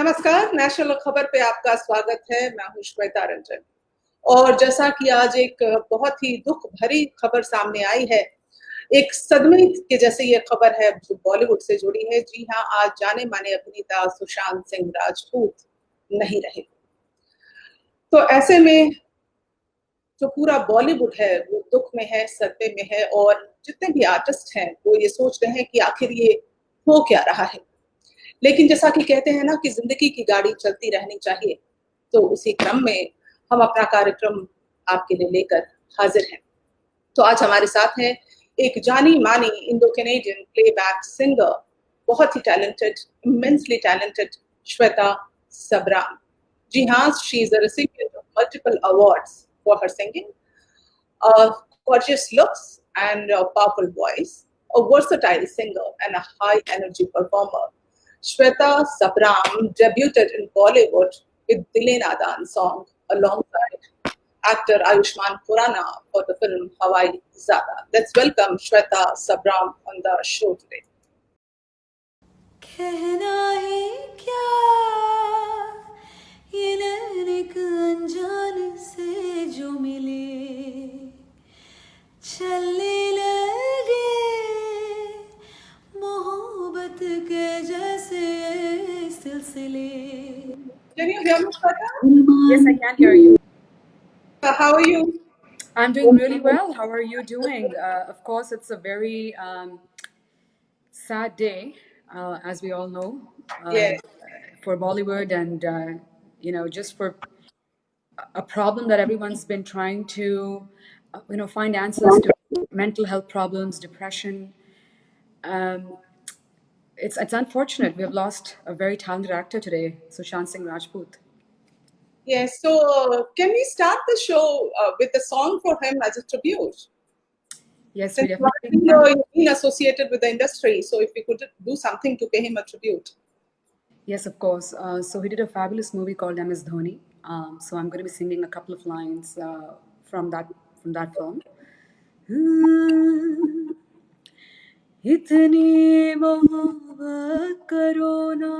नमस्कार, नेशनल खबर पे आपका स्वागत है। मैं हूँ श्वेता रंजन। और जैसा कि आज एक बहुत ही दुख भरी खबर सामने आई है, एक सदमे के जैसे ये खबर है जो बॉलीवुड से जुड़ी है। जी हाँ, आज जाने माने अभिनेता सुशांत सिंह राजपूत नहीं रहे। तो ऐसे में जो पूरा बॉलीवुड है वो दुख में है, सदमे में है, और जितने भी आर्टिस्ट हैं वो ये सोच रहे हैं कि आखिर ये हो क्या रहा है। लेकिन जैसा कि कहते हैं ना कि जिंदगी की गाड़ी चलती रहनी चाहिए, तो उसी क्रम में हम अपना कार्यक्रम आपके लिए लेकर हाजिर हैं। तो आज हमारे साथ हैं एक जानी मानी इंडो कैनेडियन प्लेबैक सिंगर, बहुत ही टैलेंटेड, इमेंसली टैलेंटेड श्वेता सबराम। जी हाँ, she is a recipient of multiple awards for her singing, gorgeous looks and a powerful voice, a versatile singer and a high energy performer. Shweta Sabram debuted in Bollywood with Dile Nadan song alongside actor Ayushmann Khurrana for the film Hawai Zada. Let's welcome Shweta Sabram on the show today. कहना ही क्या ये नैन एक अनजान से जो मिले, चलने लगे मोहब्बत के जैसे सिलसिले। Can you hear me, Shweta? Yes, I can hear you. How are you? I'm doing really well. How are you doing? Of course, it's a very sad day, as we all know, Yes. for Bollywood and, just for a problem that everyone's been trying to, find answers to: mental health problems, depression. It's unfortunate. We have lost a very talented actor today, Sushant Singh Rajput. Yes. So, can we start the show with a song for him as a tribute? Yes, we Since definitely you've been associated with the industry, so if we could do something to pay him a tribute. Yes, of course. So he did a fabulous movie called MS Dhoni. So I'm going to be singing a couple of lines from that film. इतनी मोहब्बत करो ना,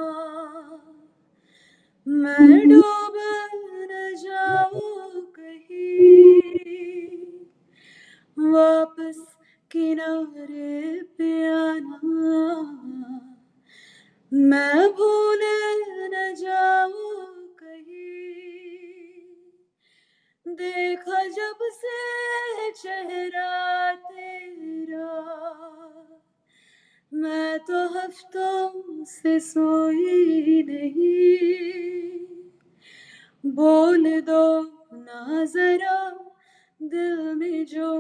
मैं डूब न जाऊं कहीं, वापस किनारे पे आना, मैं भूल न जाऊं कहीं, देखा जब से चेहरा तेरा, मैं तो हफ्तों से सोई नहीं, बोल दो ना जरा दिल में जो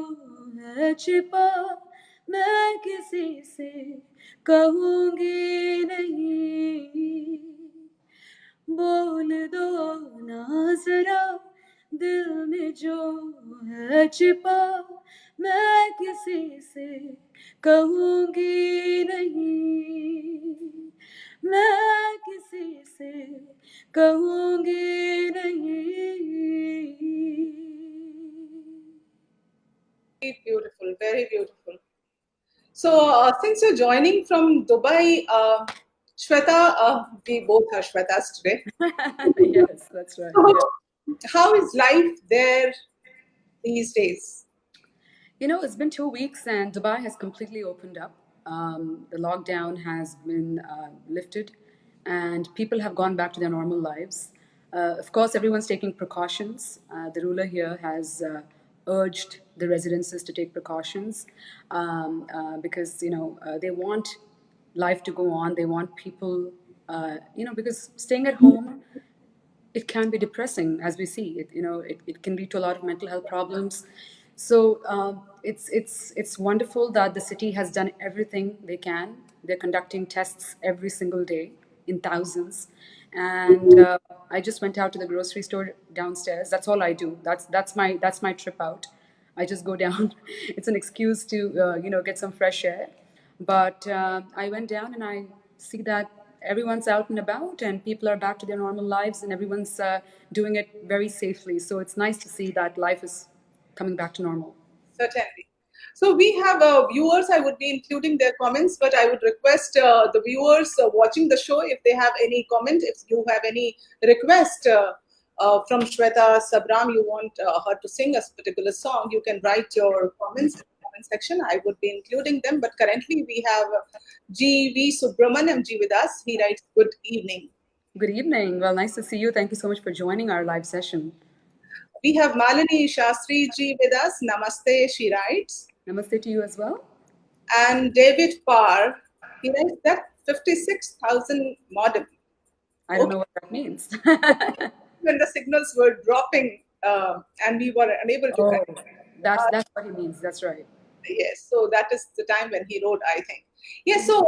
है छिपा, मैं किसी से कहूँगी नहीं, बोल दो ना जरा दिल में जो है छिपा, मैं किसी से कहूँगी नहीं, मैं किसी से कहूँगी नहीं. Very beautiful, very beautiful. So, since you're joining from Dubai, Shweta, we both are Shwetas today. Yes, that's right. So, Yeah. how is life there these days? It's been 2 weeks and Dubai has completely opened up. The lockdown has been lifted and people have gone back to their normal lives. Of course, everyone's taking precautions. The ruler here has urged the residences to take precautions because, they want life to go on. They want people, because staying at home, it can be depressing, as we see. It can lead to a lot of mental health problems. So it's wonderful that the city has done everything they can. They're conducting tests every single day in thousands, and I just went out to the grocery store downstairs. That's all I do. That's my trip out. I just go down. It's an excuse to get some fresh air. But I went down and I see that everyone's out and about and people are back to their normal lives and everyone's doing it very safely. So it's nice to see that life is coming back to normal. Certainly. So we have viewers. I would be including their comments, but I would request the viewers watching the show, if they have any comment, if you have any request from Shweta Sabram, you want her to sing a particular song, you can write your comments in the comment section. I would be including them. But currently we have G.V. Subramaniam ji with us. He writes, "Good evening." Good evening. Well, nice to see you. Thank you so much for joining our live session. We have Malini Shastri ji with us. Namaste, she writes. Namaste to you as well. And David Parr, he writes that 56,000 modem. I don't know what that means. When the signals were dropping and we were unable to connect. That's what he means. That's right. Yes, so that is the time when he wrote, I think. Yes, so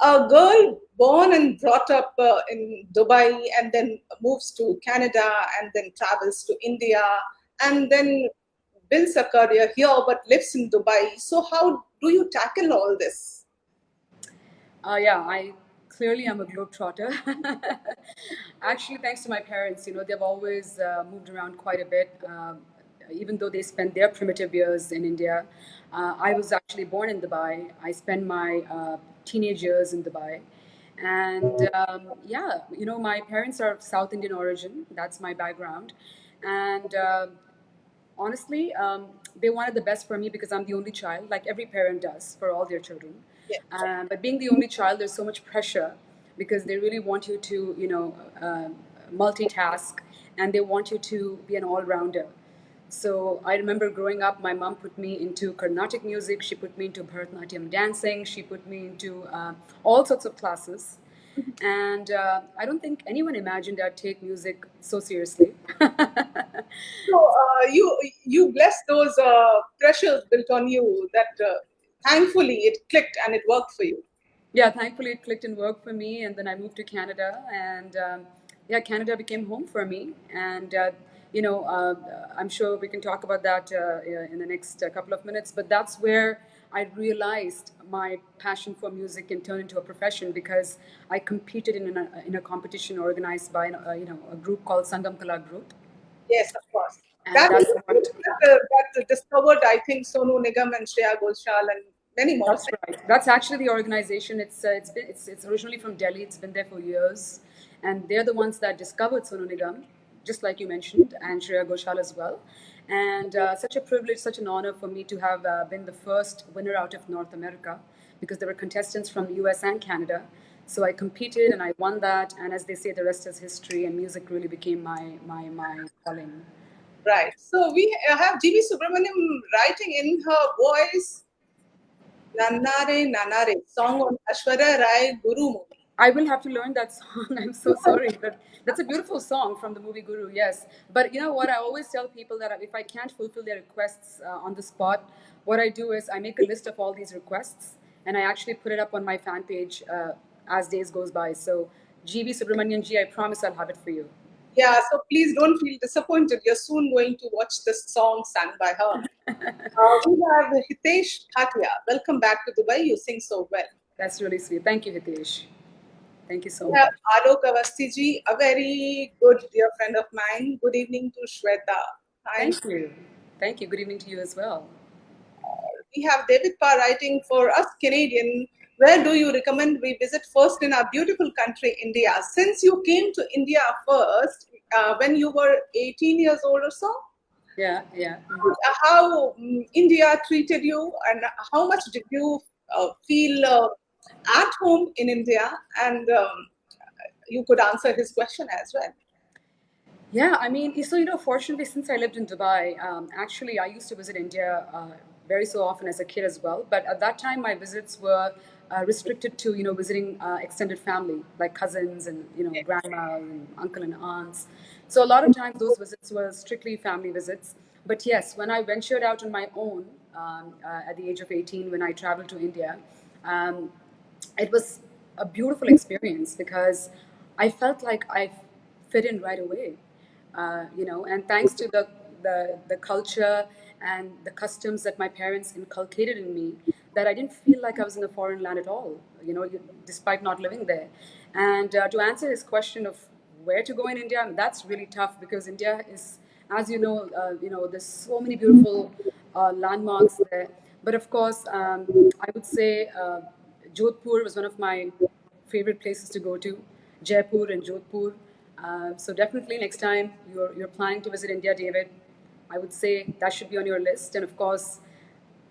a girl born and brought up in Dubai and then moves to Canada and then travels to India and then builds a career here but lives in Dubai. So how do you tackle all this? Yeah, I clearly am a globetrotter. Actually, thanks to my parents, they've always moved around quite a bit. Even though they spent their primitive years in India, I was actually born in Dubai. I spent my teenage years in Dubai. And yeah, my parents are of South Indian origin. That's my background. And honestly, they wanted the best for me because I'm the only child, like every parent does for all their children. But being the only child, there's so much pressure because they really want you to, multitask, and they want you to be an all-rounder. So I remember growing up, my mom put me into Carnatic music. She put me into Bharatanatyam dancing. She put me into all sorts of classes. And I don't think anyone imagined I'd take music so seriously. So you bless those pressures built on you that thankfully it clicked and it worked for you. Yeah, thankfully it clicked and worked for me, and then I moved to Canada, and yeah, Canada became home for me. And I'm sure we can talk about that in the next couple of minutes. But that's where I realized my passion for music can turn into a profession because I competed in a competition organized by a group called Sangam Kala Group. Yes, of course. And That that's is what. that discovered, I think, Sonu Nigam and Shreya Ghoshal and many more. That's right. That's actually the organization. It's originally from Delhi. It's been there for years, and they're the ones that discovered Sonu Nigam, just like you mentioned, and Shreya Ghoshal as well. And such a privilege, such an honor for me to have been the first winner out of North America, because there were contestants from the U.S. and Canada. So I competed and I won that. And as they say, the rest is history. And music really became my calling. Right. So we have G.V. Subramaniam writing in her voice Nannare Nanare, song on Ashwarya Rai Guru movie. I will have to learn that song. I'm so sorry, but that's a beautiful song from the movie Guru. Yes, but you know what? I always tell people that if I can't fulfill their requests on the spot, what I do is I make a list of all these requests and I actually put it up on my fan page as days goes by. So, GV Subramanian ji, I promise I'll have it for you. Yeah, so please don't feel disappointed. You're soon going to watch this song sung by her. We have Hitesh Bhatia. Welcome back to Dubai. You sing so well. That's really sweet. Thank you, Hitesh. Thank you so We much. have Alok Awasthi ji, a very good dear friend of mine. Good evening to Shweta. Hi. Thank you. Thank you. Good evening to you as well. We have David Parr writing for us Canadian. Where do you recommend we visit first in our beautiful country, India? Since you came to India first, when you were 18 years old or so, Yeah. how India treated you and how much did you feel at home in India? And you could answer his question as well. Yeah, I mean, so fortunately, since I lived in Dubai, actually, I used to visit India very so often as a kid as well. But at that time, my visits were restricted to visiting extended family, like cousins and grandma and uncle and aunts. So a lot of times, those visits were strictly family visits. But yes, when I ventured out on my own at the age of 18, when I traveled to India, um, it was a beautiful experience because I felt like I fit in right away. And thanks to the culture and the customs that my parents inculcated in me, that I didn't feel like I was in a foreign land at all, despite not living there. And to answer his question of where to go in India, that's really tough because India is, as there's so many beautiful landmarks there. But of course, I would say Jodhpur was one of my favorite places to go to. Jaipur and Jodhpur. So definitely next time you're planning to visit India, David, I would say that should be on your list. And of course,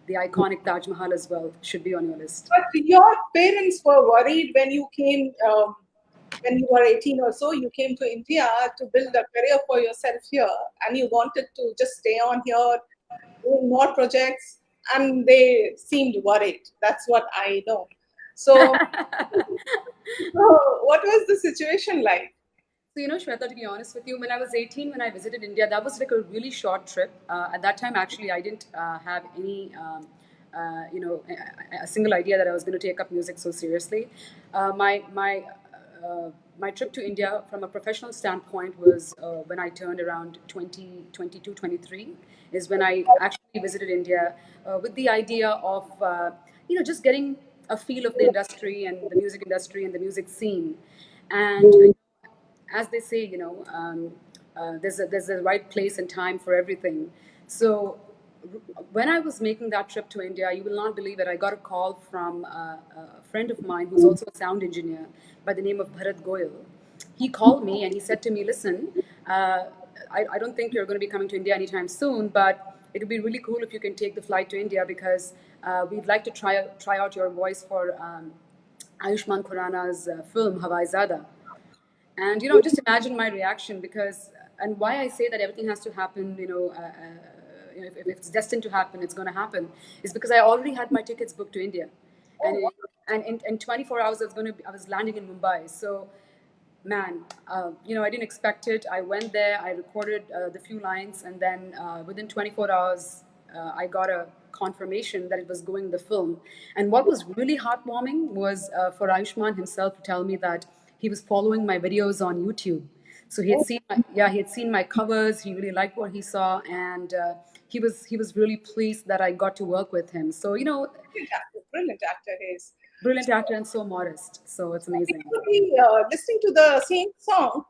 the iconic Taj Mahal as well should be on your list. But your parents were worried when you came, when you were 18 or so, you came to India to build a career for yourself here, and you wanted to just stay on here, doing more projects, and they seemed worried. That's what I know. So, so what was the situation like? So, Shweta, to be honest with you, when I was 18, when I visited India, that was like a really short trip. At that time, actually, I didn't have any, a single idea that I was going to take up music so seriously. My trip to India from a professional standpoint was when I turned around 20, 22, 23, is when I actually visited India with the idea of, just getting a feel of the industry and the music industry and the music scene. And as they say, there's a right place and time for everything. So when I was making that trip to India, you will not believe it. I got a call from a friend of mine who's also a sound engineer by the name of Bharat Goyal. He called me and he said to me, "Listen, I don't think you're going to be coming to India anytime soon, but it would be really cool if you can take the flight to India because we'd like to try out your voice for Ayushmann Khurrana's film Hawai Zada." And just imagine my reaction because, and why I say that everything has to happen, if it's destined to happen, it's going to happen, is because I already had my tickets booked to India, and in 24 hours I was landing in Mumbai. So, man, I didn't expect it. I went there, I recorded the few lines, and then within 24 hours, I got a confirmation that it was going in the film. And what was really heartwarming was for Ayushmann himself to tell me that he was following my videos on YouTube. So he had seen my covers. He really liked what he saw, and he was really pleased that I got to work with him. So Brilliant actor he is. brilliant actor and so modest. So it's amazing. We will be listening to the same song,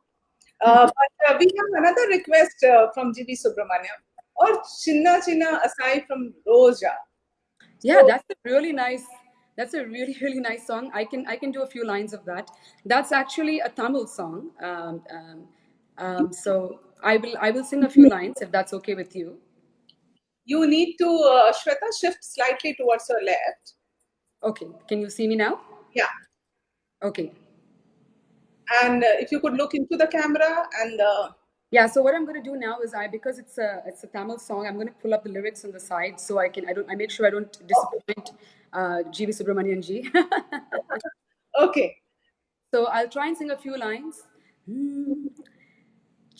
but we have another request from G.V. Subramaniam, or Chinna Chinna Asai from Roja. Yeah, So, that's a really nice. That's a really really nice song. I can do a few lines of that. That's actually a Tamil song. So I will sing a few lines if that's okay with you. you need to, Shweta, shift slightly towards your left. Okay, can you see me now? Yeah. Okay. And if you could look into the camera and Yeah. So what I'm going to do now is because it's a Tamil song, I'm going to pull up the lyrics on the side so I make sure I don't disappoint G.V. Subramanian ji. okay. So I'll try and sing a few lines.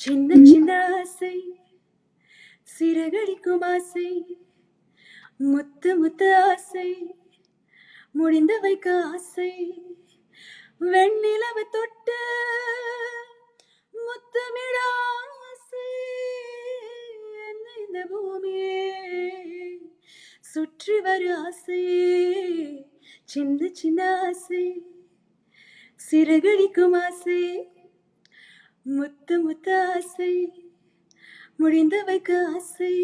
Chinna chinna asai, சிறகடிக்கும் ஆசை, முத்து முத்து ஆசை, முடிந்து வைக்க ஆசை, வெண்ணிலவு தொட்டு முத்தமிட ஆசை, என்னை இந்த பூமியே சுற்றி வர ஆசை, சின்ன சின்ன ஆசை, சிறகடிக்கும் ஆசை, முத்து முத்து ஆசை, முடிந்து வைக்க ஆசை.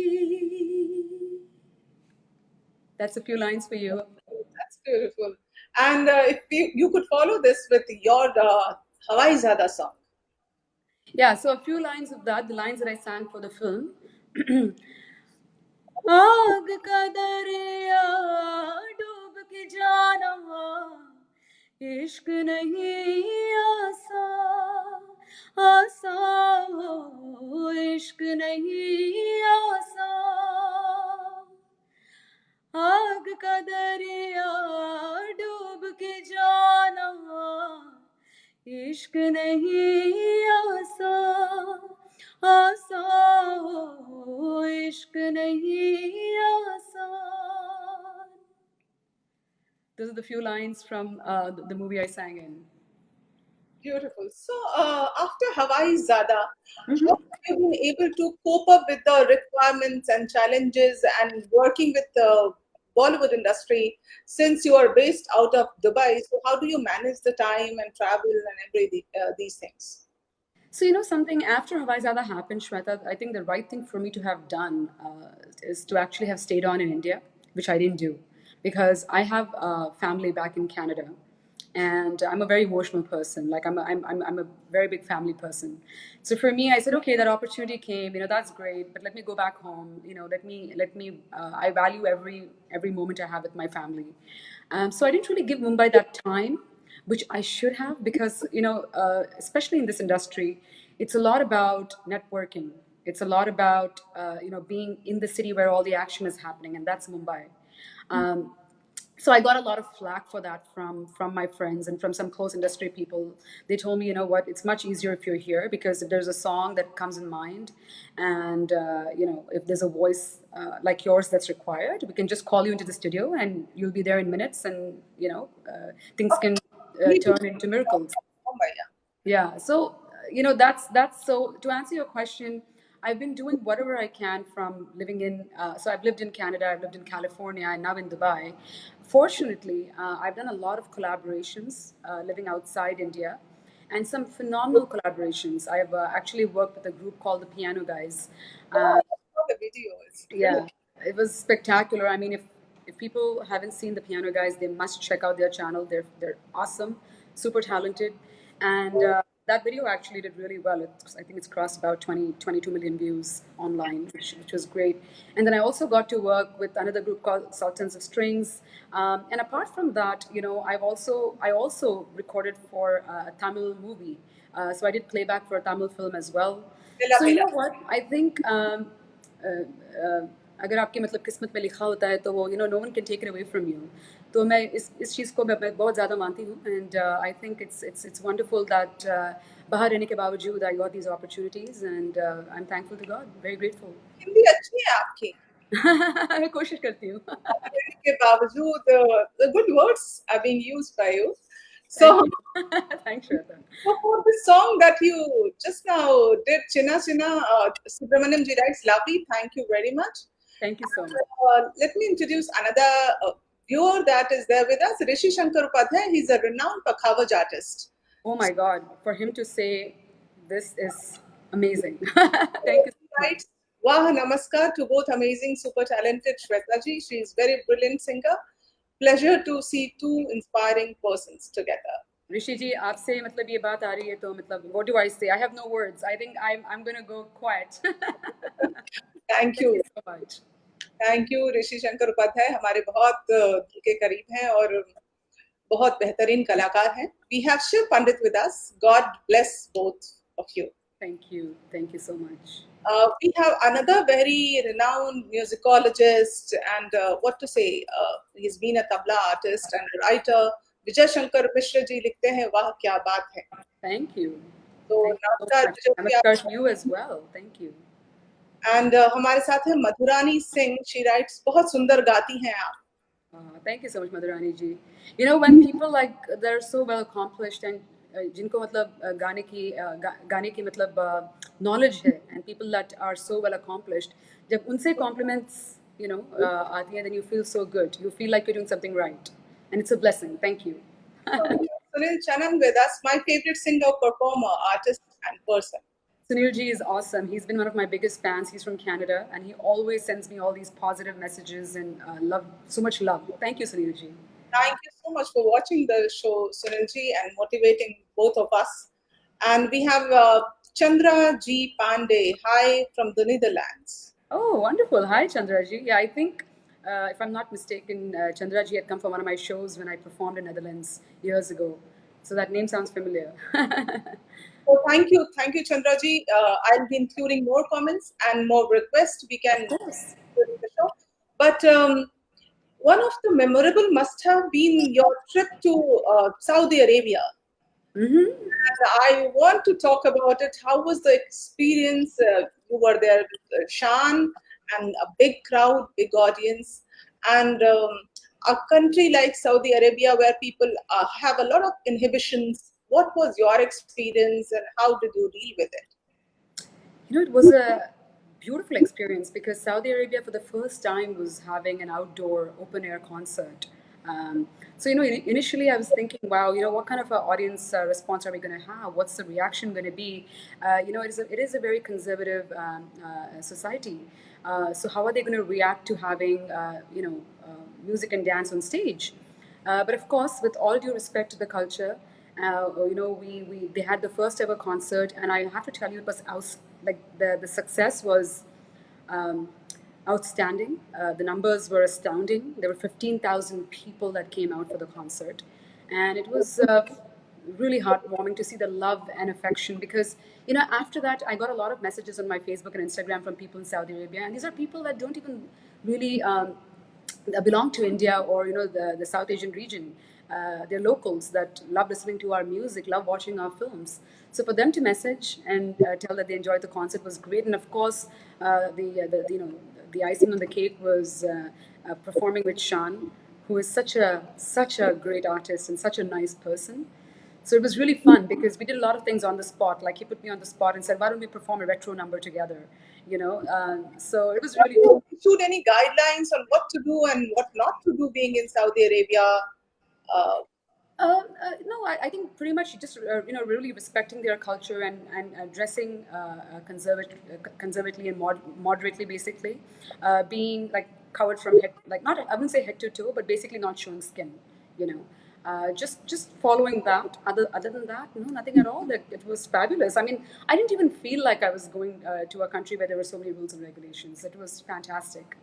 That's a few lines for you. That's beautiful. And if you could follow this with your Hawai Zada song. Yeah, so a few lines of that, the lines that I sang for the film. आग का दरिया डूब के जाना, इश्क नहीं आसा आसा, इश्क नहीं आसा, आग का दरिया डूब के जाना, इश्क नहीं आसा आसा, इश्क नहीं आसा. Those are the few lines from the movie I sang in. Beautiful. So after Hawai Zada, how have you been able to cope up with the requirements and challenges and working with the Bollywood industry since you are based out of Dubai? So how do you manage the time and travel and these things? So, you know, something after Hawaii Zada happened, Shweta, I think the right thing for me to have done is to actually have stayed on in India, which I didn't do because I have family back in Canada. And I'm a very emotional person. Like I'm a very big family person. So for me, I said, okay, that opportunity came. You know, that's great. But let me go back home. You know, let me. I value every moment I have with my family. So I didn't really give Mumbai that time, which I should have, because you know, especially in this industry, it's a lot about networking. It's a lot about you know, being in the city where all the action is happening, and that's Mumbai. Um, so I got a lot of flack for that from my friends and from some close industry people. They told me, you know what, it's much easier if you're here, because if there's a song that comes in mind, and you know, if there's a voice like yours that's required, we can just call you into the studio and you'll be there in minutes, and you know, things can Me too. turn into miracles. Mumbai, yeah. Yeah. So, you know, that's so to answer your question, I've been doing whatever I can from living in, so I've lived in Canada, I've lived in California, and now in Dubai. Fortunately, I've done a lot of collaborations living outside India, and some phenomenal collaborations. I've actually worked with a group called the Piano Guys. Oh, I saw the video. It's Yeah, brilliant. it was spectacular. I mean, if people haven't seen the Piano Guys, they must check out their channel. They're awesome, super talented, and that video actually did really well. I think it's crossed about 22 million views online, which was great. And then I also got to work with another group called Sultans of Strings. And apart from that, you know, I also recorded for a Tamil movie. So I did playback for a Tamil film as well. Bella So you Bella. know what? I think अगर आपकी मतलब किस्मत में लिखा होता है तो वो, you know, no one can take it away from you. तो मैं इस चीज़ को मैं बहुत ज़्यादा मानती हूँ, and I think it's wonderful that बाहर रहने के बावजूद I got these opportunities, and I'm thankful to God, very grateful. Hindi अच्छी है आपकी। मैं कोशिश करती हूँ. कहने के बावजूद the good words are being used by you. So, Thank you. Thanks, Shweta. so for the song that you just now did, Chinna Chinna, Subramaniam ji writes, lovely. Thank you very much. Thank you so much. Let me introduce another viewer that is there with us, Rishi Shankar Upadhyay. He's a renowned Pakhavaj artist. Oh my God, for him to say this is amazing. Thank you so much. Writes, Wah Namaskar to both amazing, super talented Shweta ji. She is very brilliant singer. Pleasure to see two inspiring persons together. ऋषि जी, आपसे मतलब ये बात आ रही है तो मतलब what do I say? I have no words. I think I'm gonna go quiet. Thank Thank you. you so much. Thank you Rishi Shankar Upadhyay हमारे बहुत दिल के करीब हैं और बहुत बेहतरीन कलाकार हैं. We have Shiv Pandit with us. God bless both of you. Thank you. Thank you so much. We have another very renowned musicologist and what to say, he's been a tabla artist and writer. Vijay Shankar Mishra ji लिखते हैं वाह क्या बात है. Thank you. तो Thank you so नमस्कार much. Vijay ji Namaskar आप. to you as well. Thank you. And हमारे साथ है मधुरानी सिंह. She writes, बहुत सुंदर गाती हैं आप. Thank you so much, Madhurani ji. You know, when people like they're so well accomplished and जिनको मतलब गाने की मतलब knowledge है, and people that are so well accomplished, जब उनसे compliments, you know, आती हैं, then you feel so good. You feel like you're doing something right, and it's a blessing. Thank you. Sunil Chanam with us, my favorite singer, performer, artist, and person. Sunil ji is awesome. He's been one of my biggest fans. He's from Canada, and he always sends me all these positive messages and love, so much love. Thank you, Sunil ji. Thank you so much for watching the show, Sunilji, and motivating both of us. And we have Chandra G. Pandey. Hi from the Netherlands. Oh, wonderful. Hi, Chandraji. Yeah, I think, if I'm not mistaken, Chandraji had come for one of my shows when I performed in Netherlands years ago. So that name sounds familiar. So thank you, Chandra Ji. I'll be including more comments and more requests. We can Of course. do the show. But one of the memorable must have been your trip to Saudi Arabia. Mm-hmm. And I want to talk about it. How was the experience? You were there with Shan and a big crowd, big audience, and a country like Saudi Arabia where people have a lot of inhibitions. What was your experience and how did you deal with it? You know, it was a beautiful experience because Saudi Arabia, for the first time, was having an outdoor open air concert. So, initially I was thinking, wow, what kind of a audience response are we going to have? What's the reaction going to be? It is a very conservative society. So how are they going to react to having, music and dance on stage? But of course, with all due respect to the culture, they had the first ever concert, and I have to tell you, it was like the success was um, outstanding. The numbers were astounding. There were 15,000 people that came out for the concert, and it was really heartwarming to see the love and affection. Because after that, I got a lot of messages on my Facebook and Instagram from people in Saudi Arabia, and these are people that don't even really that belong to India or the South Asian region. They're locals that love listening to our music, love watching our films. So for them to message and tell that they enjoyed the concert was great. And of course, the icing on the cake was performing with Shan, who is such a great artist and such a nice person. So it was really fun because we did a lot of things on the spot. Like he put me on the spot and said, "Why don't we perform a retro number together?" So it was really fun. Issued any guidelines on what to do and what not to do being in Saudi Arabia? No, I think pretty much just really respecting their culture and dressing conservatively and moderately, basically, being like covered from head, like not I wouldn't say head to toe, but basically not showing skin. You know, just following that. Other than that, no, nothing at all. That it was fabulous. I mean, I didn't even feel like I was going to a country where there were so many rules and regulations. It was fantastic.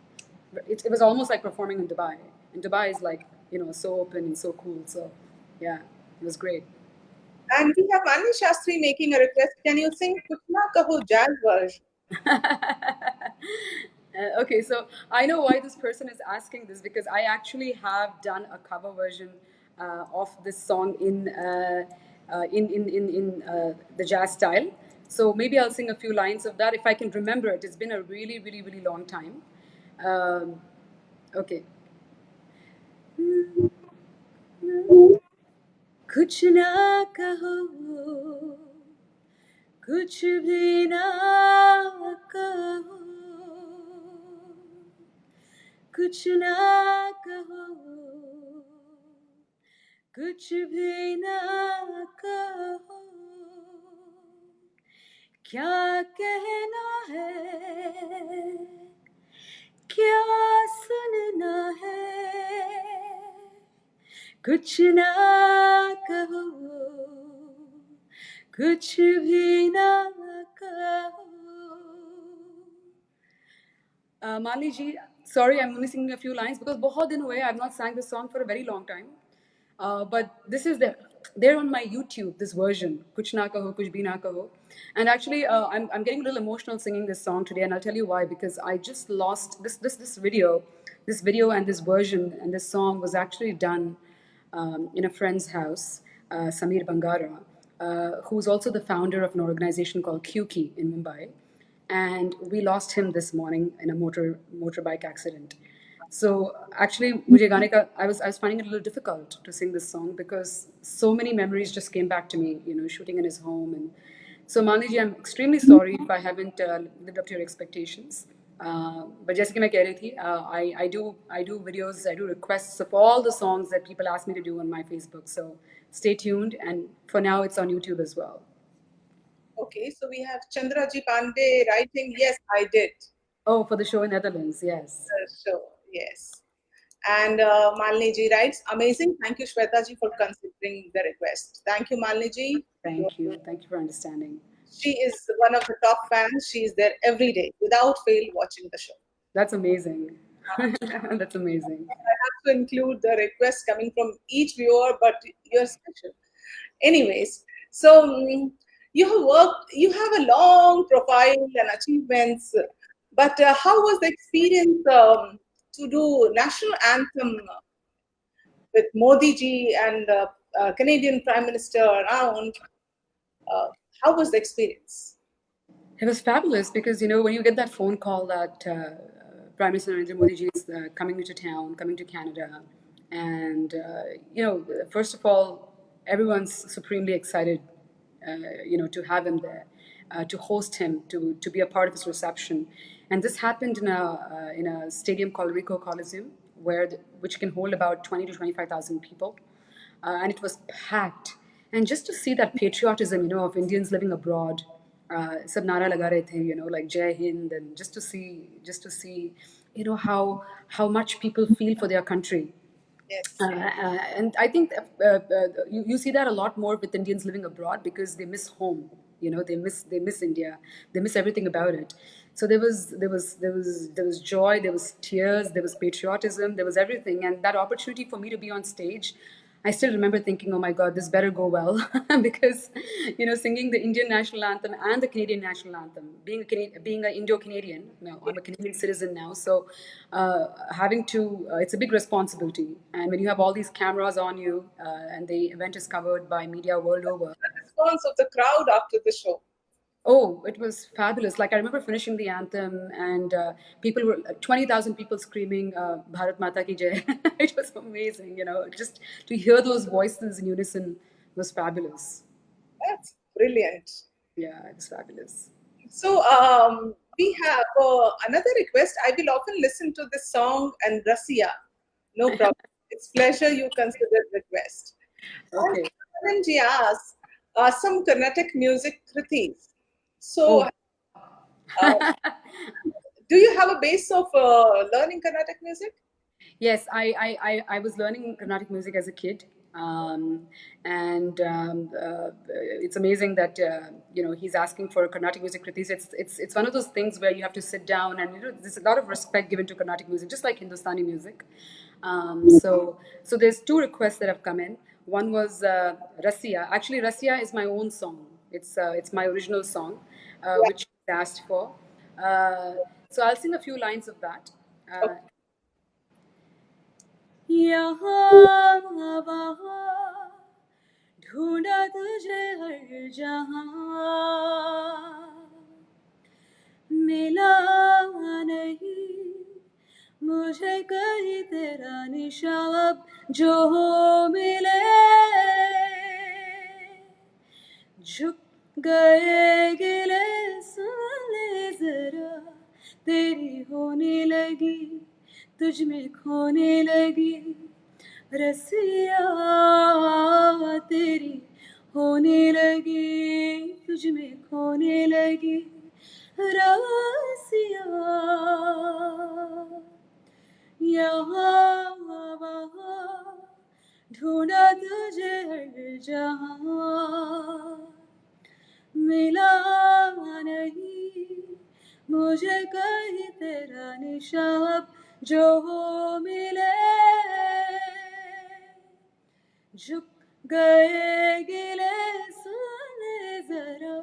It was almost like performing in Dubai. And Dubai is like so open and so cool. So yeah, it was great. And we have Anil Shastri making a request. Can you sing Kuch Na Kaho jazz version? Okay, so I know why this person is asking this because I actually have done a cover version of this song in the jazz style. So maybe I'll sing a few lines of that if I can remember it. It's been a really, really, really long time. Okay. कुछ ना कहो कुछ भी ना कहो कुछ ना कहो कुछ भी ना कहो क्या कहना है क्या सुनना है कुछ ना कहो कुछ भी ना कहो Mali ji, sorry, I'm only singing a few lines because बहुत दिन हुए I've not sang this song for a very long time. But this is there on my YouTube, this version, Kuch Na Kaho, Kuch Bhi Na Kaho. And actually, I'm getting a little emotional singing this song today, and I'll tell you why. Because I just lost this video and this version and this song was actually done in a friend's house, Samir Bangara, who's also the founder of an organization called QKey in Mumbai. And we lost him this morning in a motorbike accident. So actually, मुझे गाने का I was finding it a little difficult to sing this song because so many memories just came back to me, shooting in his home. And so Mani ji, I'm extremely sorry if I haven't lived up to your expectations. But जैसे कि मैं कह रही थी, I do videos, I do requests of all the songs that people ask me to do on my Facebook. So stay tuned, and for now it's on YouTube as well. Okay, so we have Chandraji Pandey writing, yes, I did. Oh, for the show in Netherlands, yes. So, yes. And Malini ji writes, amazing. Thank you, Shweta ji, for considering the request. Thank you, Malini ji. Thank you. Thank you for understanding. She is one of the top fans. She is there every day, without fail, watching the show. That's amazing. That's amazing. I have to include the request coming from each viewer, but you're special. Anyways, so you have a long profile and achievements, but how was the experience to do national anthem with Modi ji and Canadian Prime Minister around? How was the experience? It was fabulous because, when you get that phone call that Prime Minister Narendra Modi ji is coming to town, coming to Canada, and, first of all, everyone's supremely excited, to have him there, to host him, to be a part of his reception. And this happened in a stadium called Ricoh Coliseum, which can hold about 20 to 25,000 people, and it was packed. And just to see that patriotism, of Indians living abroad, sab nara laga rahe the, like Jai Hind, and just to see, how much people feel for their country. Yes. And I think you see that a lot more with Indians living abroad because they miss home. They miss India. They miss everything about it. So there was joy, there was tears, there was patriotism, there was everything, and that opportunity for me to be on stage. I still remember thinking, oh my God, this better go well, because, singing the Indian national anthem and the Canadian national anthem, being an Indo-Canadian, I'm a Canadian citizen now, so having to, it's a big responsibility. And when you have all these cameras on you, and the event is covered by media world over, The response of the crowd after the show. oh, it was fabulous. Like I remember finishing the anthem and people were 20,000 people screaming Bharat Mata ki Jai. It was amazing, just to hear those voices in unison was fabulous. That's brilliant. Yeah, it was fabulous. So we have another request. I will often listen to this song and Rasia. No problem. It's pleasure you consider request. Okay. And Karan ji asks some Carnatic music kritis. So do you have a base of learning Carnatic music? Yes, I was learning Carnatic music as a kid. And it's amazing that he's asking for Carnatic music kritis. It's one of those things where you have to sit down, and there's a lot of respect given to Carnatic music, just like Hindustani music. So there's two requests that have come in. One was Rasia. Actually, Rasia is my own song. It's my original song, which he asked for. So I'll sing a few lines of that. यहाँ वहाँ ढूंढा तुझे हर जहाँ, मिला नहीं मुझे कहीं तेरा निशा, अब जो हो मिले, झुक गए गिले, सुन ले जरा, तेरी होने लगी, तुझ में खोने लगी, रसिया तेरी होने लगी, तुझ में खोने लगी, रसिया यहाँ वहाँ ढूंढा तुझे हर जहाँ, मिला नहीं मुझे कहीं तेरा निशा, अब जो हो मिले, झुक गए गिले, सुन ले जरा,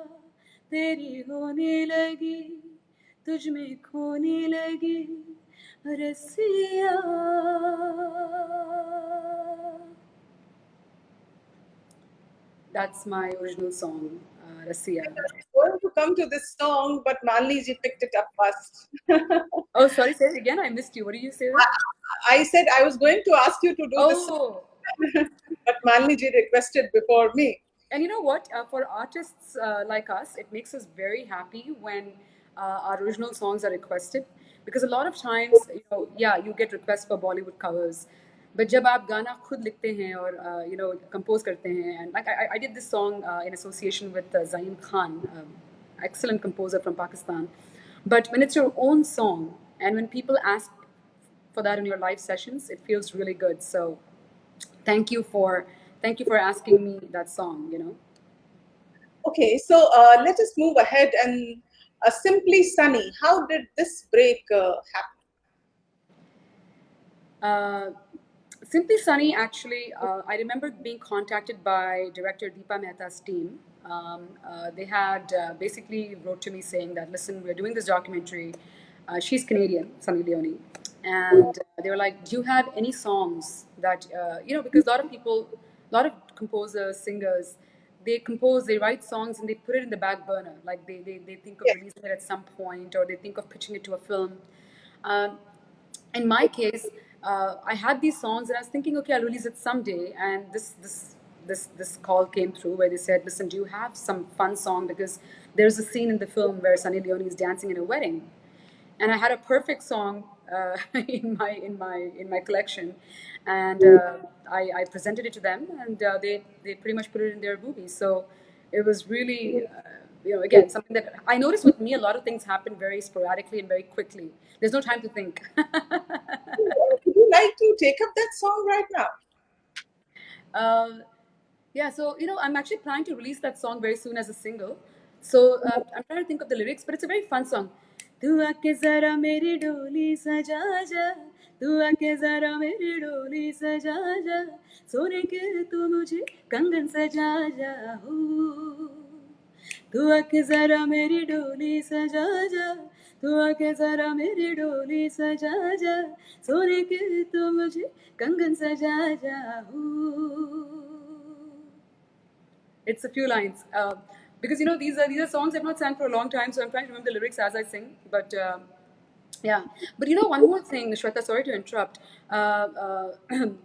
तेरी होने लगी, तुझ में खोने लगी, रसिया. That's my original song, Rasia. I was going to come to this song, but Malini ji picked it up first. Oh, sorry, say it again. I missed you. What did you say? I said I was going to ask you to do this song, but Malini ji requested before me. And you know what? For artists like us, it makes us very happy when our original songs are requested, because a lot of times, you get requests for Bollywood covers, but जब आप गाना खुद लिखते हैं और compose करते हैं, and like I did this song in association with Zain Khan, excellent composer from Pakistan. But when it's your own song and when people ask for that in your live sessions, it feels really good. So thank you for asking me that song. Okay, so let us move ahead and Simply Sunny. How did this break happen? Simply Sunny, actually, I remember being contacted by director Deepa Mehta's team. They had basically wrote to me saying that, listen, we're doing this documentary. She's Canadian, Sunny Leone. And they were like, do you have any songs that, because a lot of composers, singers, they write songs and they put it in the back burner. Like they think of releasing it at some point, or they think of pitching it to a film. In my case, I had these songs and I was thinking, okay, I'll release it someday. And this call came through where they said, listen, do you have some fun song? Because there's a scene in the film where Sunny Leone is dancing in a wedding. And I had a perfect song in my collection, and I presented it to them, and they pretty much put it in their movie. So it was really again something that I noticed with me. A lot of things happen very sporadically and very quickly. There's no time to think. Would you like to take up that song right now? Yeah, so I'm actually planning to release that song very soon as a single. So I'm trying to think of the lyrics, but it's a very fun song. तू आके जरा मेरी डोली सजा जा, तू आके जरा मेरी डोली सजा जा, सोने के तू मुझे कंगन सजा जा हो, तू आके जरा मेरी डोली सजा जा, तू आके जरा मेरी डोली सजा जा, सोने के तू मुझे कंगन सजा जा हो. It's a few lines because these are songs I've not sang for a long time, so I'm trying to remember the lyrics as I sing. But yeah, but one more thing, Shweta, sorry to interrupt.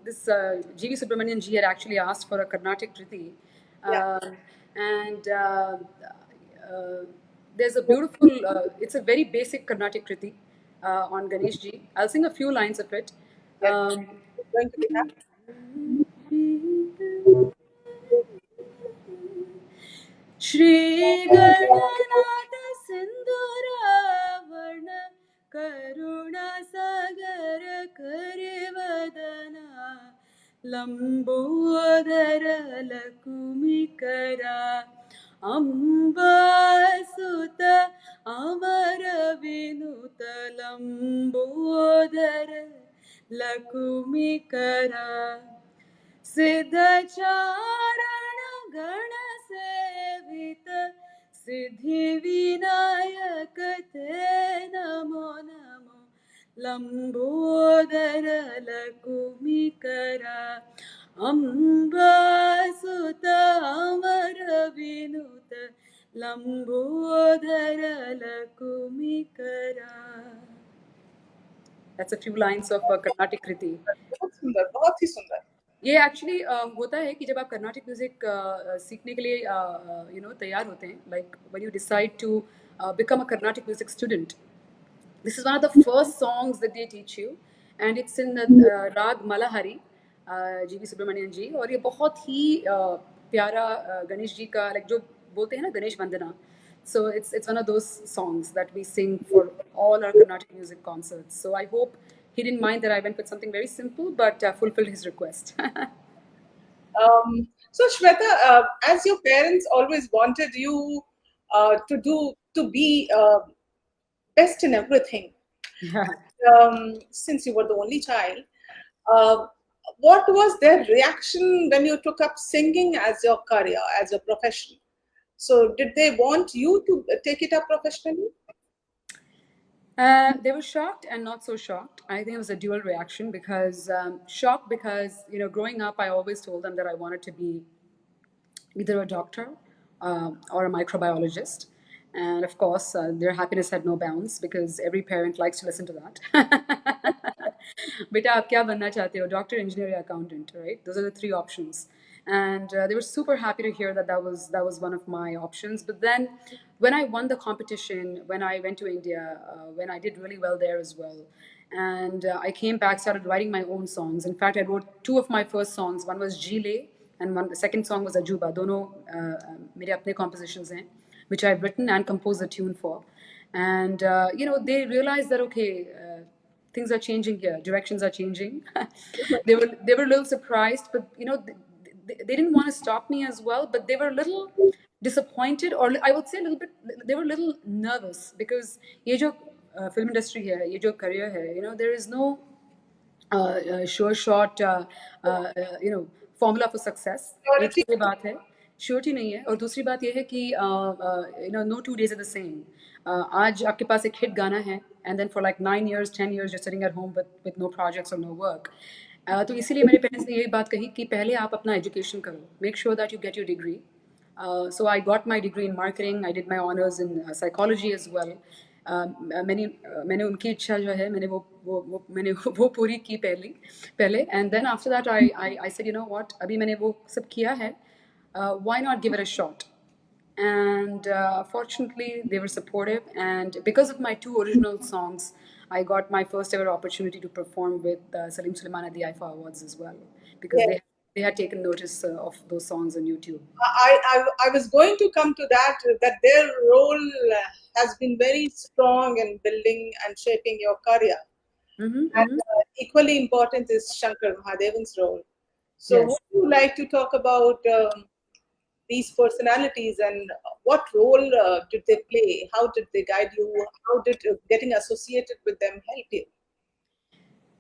This G.V. Subramanian ji had actually asked for a Carnatic Kriti, Yeah. and there's a beautiful. It's a very basic Carnatic Kriti on Ganesh ji. I'll sing a few lines of it. Yes. It's going to be happening. Shri Gananath सिंधुरावण करुणा सागर करिवदना लंबोदर लकुमिकरा अम्बासुत अमर विनुत लंबोदर लकुमिकरा सिद्धचारण गण सेवित सिद्धि विनायक ते नमो नमो लंबोदर लकुमिकरा अम्बासुत अमर विनुत Lambodar लकुमिकरा. That's a few lines of Carnatic Kriti. बहुत सुंदर, बहुत ही सुंदर. ये actually होता है कि जब आप कर्नाटिक म्यूजिक सीखने के लिए तैयार होते हैं, like when you decide to become a Carnatic music student, this is one of the first songs that they teach you, and it's in raga Malahari, G.V.. Subramaniam जी, और ये बहुत ही प्यारा गणेश जी का, लाइक जो बोलते हैं ना गणेश वंदना, so it's one of those songs that we sing for all our Carnatic music concerts. So I hope he didn't mind that I went with something very simple, but fulfilled his request. So Shweta, as your parents always wanted you to be best in everything, since you were the only child, what was their reaction when you took up singing as your career, as your profession? So did they want you to take it up professionally? They were shocked and not so shocked. I think it was a dual reaction, because shocked because growing up I always told them that I wanted to be either a doctor or a microbiologist, and of course their happiness had no bounds, because every parent likes to listen to that. Beta, aap kya banna chahte ho? Doctor, engineer, or accountant, right? Those are the three options. And they were super happy to hear that was one of my options. But then when I won the competition, when I went to India, when I did really well there as well, and I came back, started writing my own songs. In fact, I wrote two of my first songs. One was Gile, and the second song was Ajuba. Dono mere apne compositions hain, which I've written and composed a tune for. And they realized that, okay, things are changing here, directions are changing. they were a little surprised, but they didn't want to stop me as well, but they were a little disappointed, or I would say a little bit, they were a little nervous, because ye jo film industry hai, ye jo career hai, there is no sure shot formula for success. एक तो ये बात है, surety नहीं है, और दूसरी बात ये है कि no 2 days are the same. आज आपके पास एक हिट गाना है, and then for like 9 years, 10 years you're sitting at home with no projects or no work. तो इसीलिए मेरे पेरेंट्स ने यही बात कही कि पहले आप अपना एजुकेशन करो, make sure that you get your degree. So I got my degree in marketing. I did my honors in psychology as well. मैंने उनकी इच्छा जो है, मैंने वो पूरी की पहले, and then after that I said, you know what, अभी मैंने वो सब किया है, why not give it a shot? And fortunately, they were supportive. And because of my two original songs, I got my first ever opportunity to perform with Salim Suleiman at the IFA Awards as well, because Yes. they had taken notice of those songs on YouTube. I was going to come to that their role has been very strong in building and shaping your career. Mm-hmm, And mm-hmm. equally important is Shankar Mahadevan's role. So, Yes. would you like to talk about these personalities and what role did they play? How did they guide you? How did getting associated with them help you?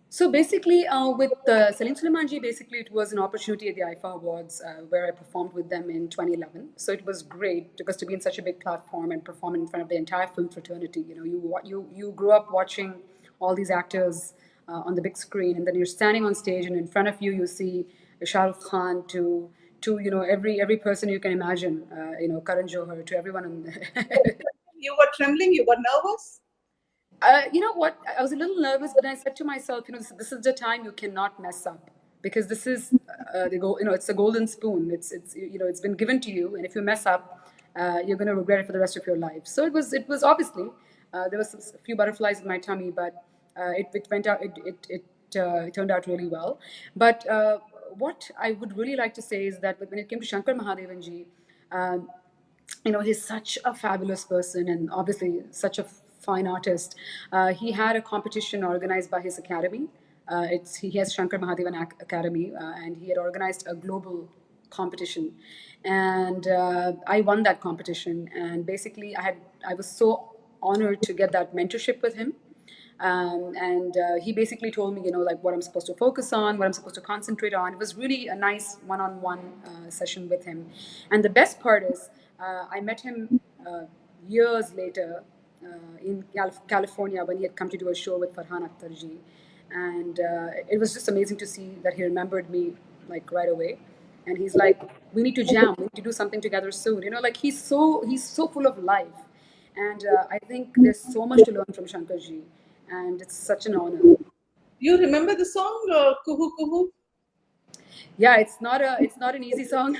So basically, with Salim Suleiman basically it was an opportunity at the IFA Awards where I performed with them in 2011. So it was great because to be in such a big platform and perform in front of the entire film fraternity, you know, you grew up watching all these actors on the big screen, and then you're standing on stage, and in front of you you see Shah Rukh Khan to you know every person you can imagine, you know, Karan Johar, to everyone. You were trembling. You were nervous. You know what? I was a little nervous, but I said to myself, you know, this is the time you cannot mess up because this is you know, it's a golden spoon. It's you know, it's been given to you, and if you mess up, you're going to regret it for the rest of your life. So it was obviously there was a few butterflies in my tummy, but it went out. It turned out really well. But what I would really like to say is that when it came to Shankar Mahadevan um, you know, he's such a fabulous person and obviously such a fine artist. He had a competition organized by his academy. He has Shankar Mahadevan Academy, and he had organized a global competition, and I won that competition. And basically, I was so honored to get that mentorship with him. And he basically told me, you know, like what I'm supposed to focus on, what I'm supposed to concentrate on. It was really a nice one-on-one session with him. And the best part is, I met him years later in California when he had come to do a show with Farhan Akhtarji. And it was just amazing to see that he remembered me like right away. And he's like, we need to jam, we need to do something together soon. You know, like he's so full of life. And I think there's so much to learn from Shankarji, and it's such an honor. You remember the song Kuhu Kuhu? Yeah, it's not an easy song,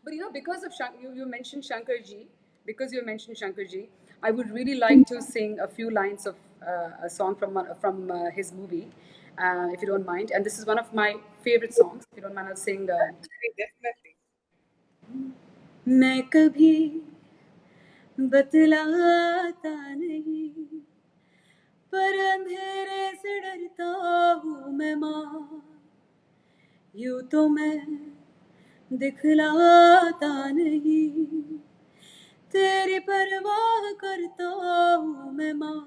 but you know, because of you mentioned Shankarji, because you mentioned Shankarji, I would really like to sing a few lines of a song from his movie, if you don't mind. And this is one of my favorite songs. If you don't mind, I'll sing. Definitely. मैं कभी बतलाता नहीं, पर अंधेरे से डरता हूँ मैं माँ, यूं तो मैं दिखलाता नहीं, तेरी परवाह करता हूँ मैं माँ,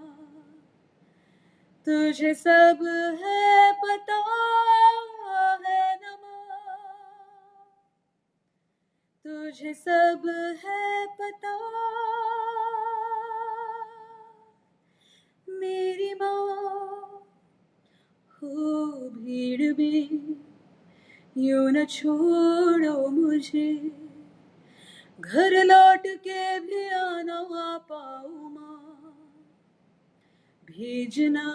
तुझे सब है पता है न माँ, तुझे सब है पता, मेरी माँ हो भीड़ में, यूं न छोड़ो मुझे, घर लौट के भी आना पाऊँ माँ, भेजना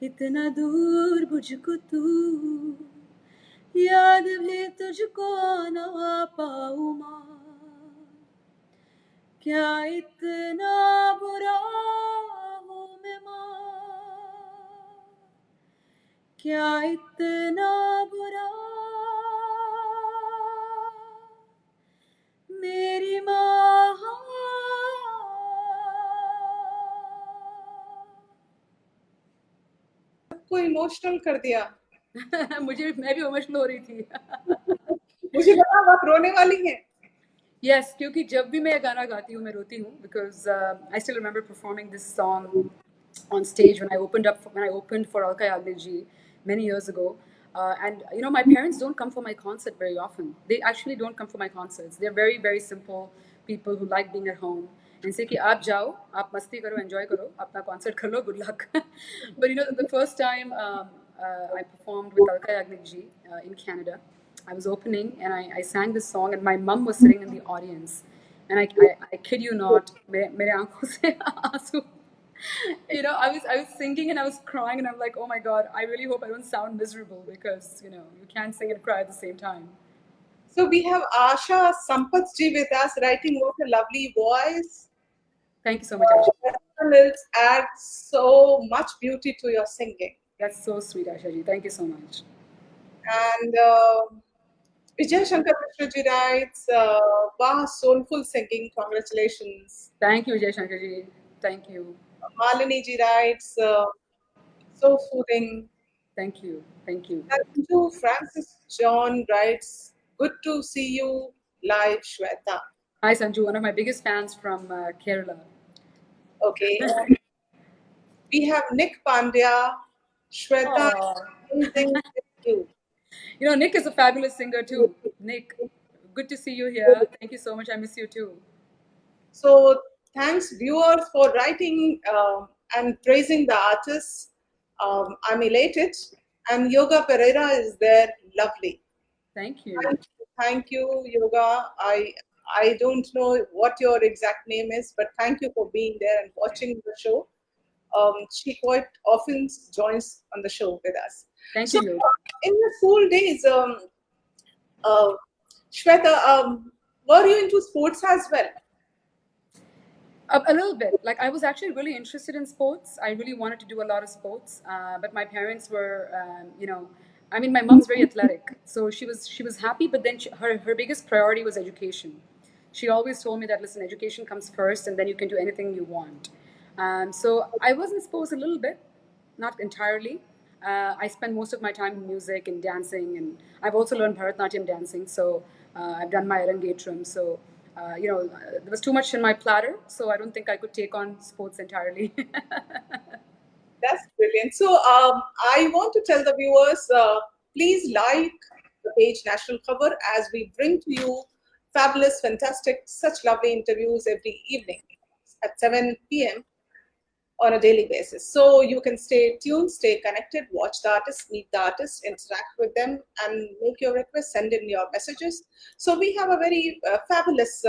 इतना दूर मुझको तू, याद भी तुझको आना पाऊँ माँ, क्या इतना बुरा हूँ मैं माँ, क्या इतना बुरा, मेरी माँ। सबको इमोशनल कर दिया। मैं भी इमोशनल हो रही थी। मुझे लगा आप रोने वाली हैं। Yes, क्योंकि जब भी मैं ये गाना गाती हूँ मैं रोती हूँ, because I still remember performing this song on stage when I opened for Alka Yagnik ji many years ago. And you know, my parents don't come for my concert very often. They actually don't come for my concerts. They're very very simple people who like being at home and say कि आप जाओ, आप मस्ती करो, enjoy करो, अपना concert कर लो, good luck. But you know, the first time I performed with Alka Yagnik ji in Canada, I was opening and I sang this song, and my mum was sitting in the audience. And I kid you not, mere aankhon se aansu. You know, I was singing and I was crying, and I'm like, oh my God, I really hope I don't sound miserable, because you know, you can't sing and cry at the same time. So we have Asha Sampath-ji with us writing, what a lovely voice. Thank you so much, Asha. It adds so much beauty to your singing. That's so sweet, Asha ji. Thank you so much. And Vijay Shankar Mishra-ji writes, wow, soulful singing, congratulations. Thank you, Vijay Shankar ji. Thank you. Malini-ji writes, so soothing. Thank you. Thank you. Sanju Francis John writes, good to see you live, Shweta. Hi, Sanju, one of my biggest fans from Kerala. Okay. We have Nick Pandya, Shweta, amazing with you. You know, Nick is a fabulous singer too. Nick, good to see you here. Thank you so much. I miss you too. So thanks viewers for writing and praising the artists. I'm elated. And Yoga Pereira is there, lovely. Thank you. Thank you, Yoga. I don't know what your exact name is, but thank you for being there and watching the show. She quite often joins on the show with us. Thank So you, Yoga. in the school days, Shweta, were you into sports as well? A little bit. Like I was actually really interested in sports. I really wanted to do a lot of sports, but my parents were, I mean, my mom's very athletic, so she was happy. But then her biggest priority was education. She always told me that listen, education comes first, and then you can do anything you want. So I was in sports a little bit, not entirely. I spend most of my time in music and dancing, and I've also learned Bharatanatyam dancing. So I've done my Arangetram. So there was too much in my platter, so I don't think I could take on sports entirely. That's brilliant. So I want to tell the viewers, please like the page National Cover as we bring to you fabulous, fantastic, such lovely interviews every evening at 7 p.m. on a daily basis. So you can stay tuned, stay connected, watch the artists, meet the artists, interact with them, and make your requests, send in your messages. So we have a very fabulous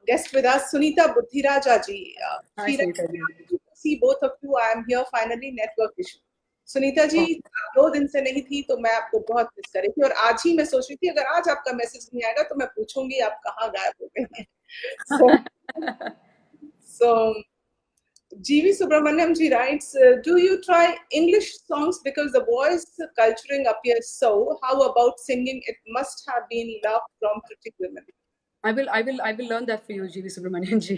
guest with us, Sunita Buddhiraja ji. Hi, She Sunita ji. see both of you. I am here finally. Network issue. Sunita ji आप 2 दिन से नहीं थी तो मैं आपको बहुत miss कर रही थी और आज ही मैं सोच रही थी अगर आज आपका मैसेज नहीं आएगा तो मैं पूछूंगी आप कहाँ गायब हो गए हैं. So GV Subramaniam ji writes, do you try English songs because the voice culturing appears so? How about singing? It must have been love from pretty women. I will learn that for you, GV Subramanian ji.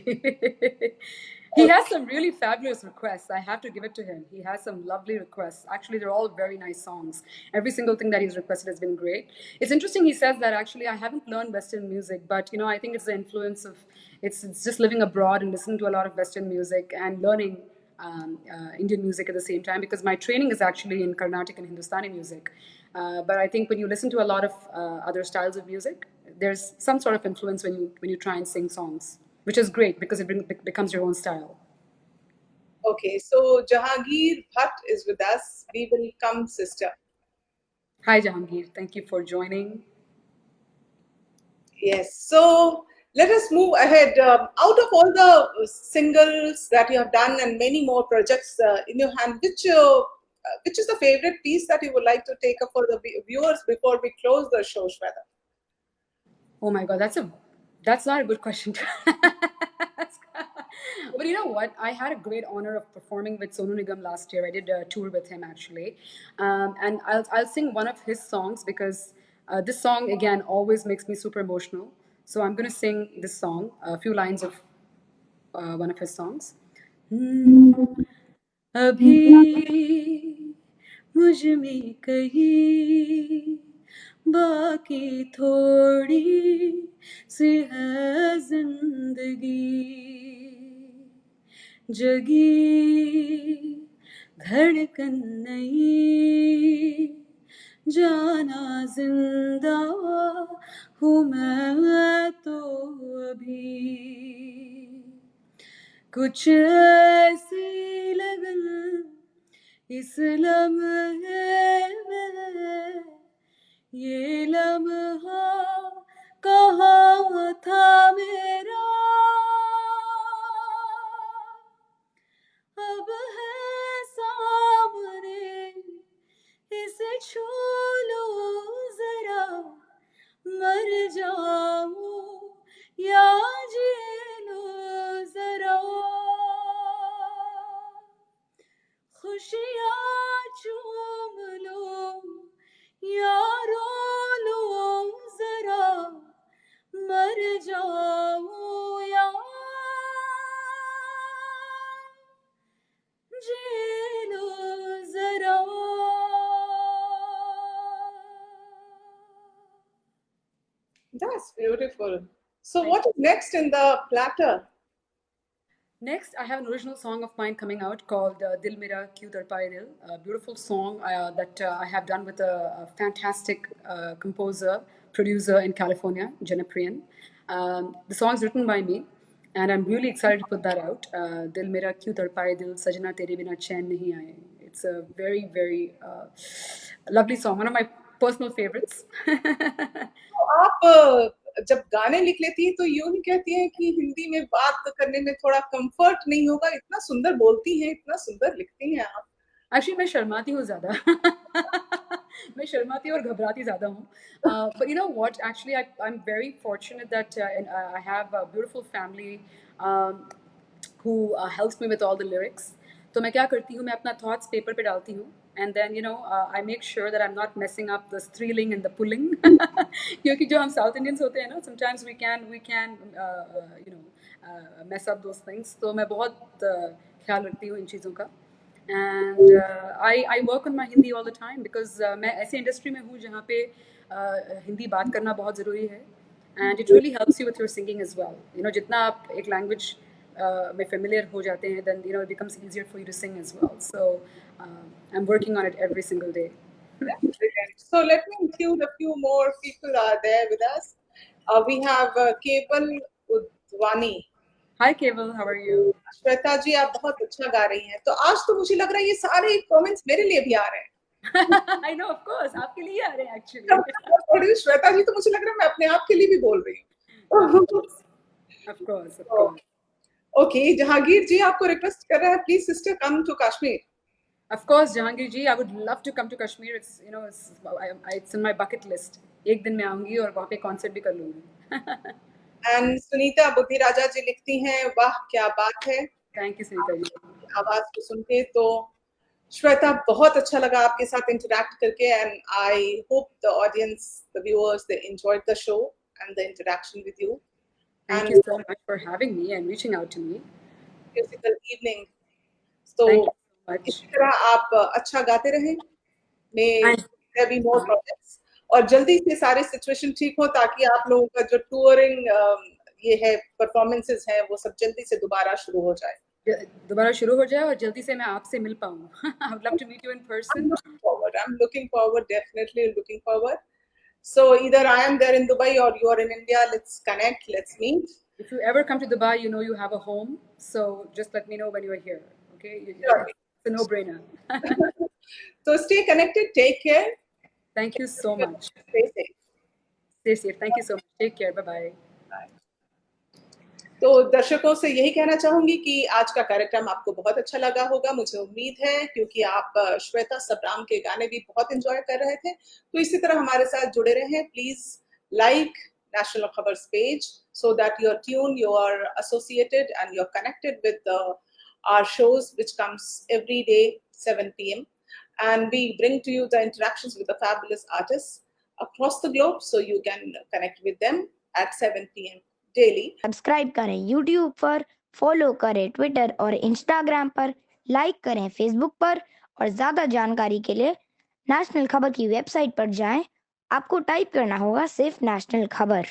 He has some really fabulous requests. I have to give it to him. He has some lovely requests. Actually, they're all very nice songs. Every single thing that he's requested has been great. It's interesting. He says that actually I haven't learned Western music, but I think it's the influence of it's just living abroad and listening to a lot of Western music and learning Indian music at the same time because my training is actually in Carnatic and Hindustani music. But I think when you listen to a lot of other styles of music, there's some sort of influence when you try and sing songs, which is great because it becomes your own style. Okay, so Jahangir Bhatt is with us. We will come, sister. Hi, Jahangir. Thank you for joining. Yes, so let us move ahead. Out of all the singles that you have done and many more projects in your hand, which is the favorite piece that you would like to take up for the viewers before we close the show, Shweta? Oh my God, that's not a good question to ask. But you know what? I had a great honor of performing with Sonu Nigam last year. I did a tour with him actually, and I'll sing one of his songs because this song again always makes me super emotional. So I'm gonna sing this song, a few lines of one of his songs. अभी मुझ में कहीं बाकी थोड़ी सी है जिंदगी जगी धड़कन नहीं जाना जिंदा हूँ मैं तो अभी कुछ ऐसी लगन इस लम्हे में ये लम्हा कहाँ था मेरा अब है सामने इसे छू लो जरा That's beautiful. So Thank what is next in the platter? Next, I have an original song of mine coming out called Dil Mera Kyun Tarpaye Dil, a beautiful song that I have done with a fantastic composer, producer in California, Jenna Priyan. The song is written by me, and I'm really excited to put that out. Dil Mera Kyun Tarpaye Dil, Sajna Tere Bina Chain Nahi Aaye. It's a very, very lovely song, one of my personal favorites. तो आप जब गाने लिख लेती हैं तो यूं नहीं कहती हैं कि हिंदी में बात करने में थोड़ा कंफर्ट नहीं होगा? इतना सुंदर बोलती हैं, इतना सुंदर लिखती हैं आप। एक्चुअली मैं शर्माती हूँ ज़्यादा मैं शर्माती और घबराती ज़्यादा हूँ but you know what actually I'm very fortunate that I have a beautiful family who helps me with all the lyrics. तो मैं क्या करती हूँ, मैं अपना thoughts paper पे डालती हूँ and then you know I make sure that I'm not messing up the thrilling and the pulling क्योंकि जो हम South Indians होते हैं ना, sometimes we can you know mess up those things. तो मैं बहुत ख्याल रखती हूँ इन चीज़ों का. And I work on my Hindi all the time because मैं ऐसे इंडस्ट्री में हूँ जहाँ पे हिंदी बात करना बहुत ज़रूरी है. And it really helps you with your singing as well. You know, जितना आप एक language में familiar हो जाते हैं, then you know it becomes easier for you to sing as well. So I'm working on it every single day. That's brilliant. So let me include a few more people are there with us. We have Keval Udwani. Hi Keval, how are you? Shweta जी आप बहुत अच्छा गा रही हैं. तो आज तो मुझे लग रहा है ये सारे कमेंट्स मेरे लिए भी आ रहे हैं. I know, of course, आपके लिए आ रहे हैं actually. थोड़ी श्वेता जी तो मुझे लग रहा है मैं अपने आप के लिए भी बोल रही हूँ. Of course. Okay, जहांगीर जी आपको रिक्वेस्ट कर रहा है, please sister come to Kashmir. Of course, Jahangir ji, I would love to come to Kashmir. It's you know it's in my bucket list. एक दिन मैं आऊँगी और वहाँ पे concert भी कर लूँगी. And सुनीता बुद्धिराजा जी लिखती हैं, वाह क्या बात है. Thank you, Sunita ji. आवाज को सुन के तो श्वेता बहुत अच्छा लगा आपके साथ इंटरैक्ट करके and I hope the audience, the viewers, they enjoyed the show and the interaction with you. Thank you so much for having me and reaching out to me. Musical evening. So Thank you so much. इसी तरह आप अच्छा गाते रहें. May Thank there be more projects. और जल्दी से सारे सिचुएशन ठीक हो ताकि आप लोगों का जो टूरिंग ये है परफॉर्मेंसेस हैं वो सब जल्दी से दोबारा शुरू हो जाए. दोबारा शुरू हो जाए और जल्दी से मैं आपसे मिल पाऊँ. I would love to meet you in person. I'm looking forward, definitely looking forward. So either I am there in Dubai or you are in India. Let's connect. Let's meet. If you ever come to Dubai, you know you have a home. So just let me know when you are here. Okay? Sure. It's a no-brainer. So stay connected. Take care. Thank you so much. Stay safe. Stay safe. Thank you so much. Take care. Bye-bye. तो दर्शकों से यही कहना चाहूंगी कि आज का कार्यक्रम आपको बहुत अच्छा लगा होगा. मुझे उम्मीद है क्योंकि आप श्वेता सबराम के गाने भी बहुत एंजॉय कर रहे थे. तो इसी तरह हमारे साथ जुड़े रहें. Please like National Khabars page so that you're tuned, you are associated and you're connected with our shows which comes every day 7 p.m. and we bring to you the interactions with the fabulous artists across the globe so you can connect with them at 7 p.m. daily. Subscribe करें YouTube पर, follow करें Twitter और Instagram पर, like करें Facebook पर और ज़्यादा जानकारी के लिए नेशनल खबर की वेबसाइट पर जाएं. आपको टाइप करना होगा सिर्फ नेशनल खबर.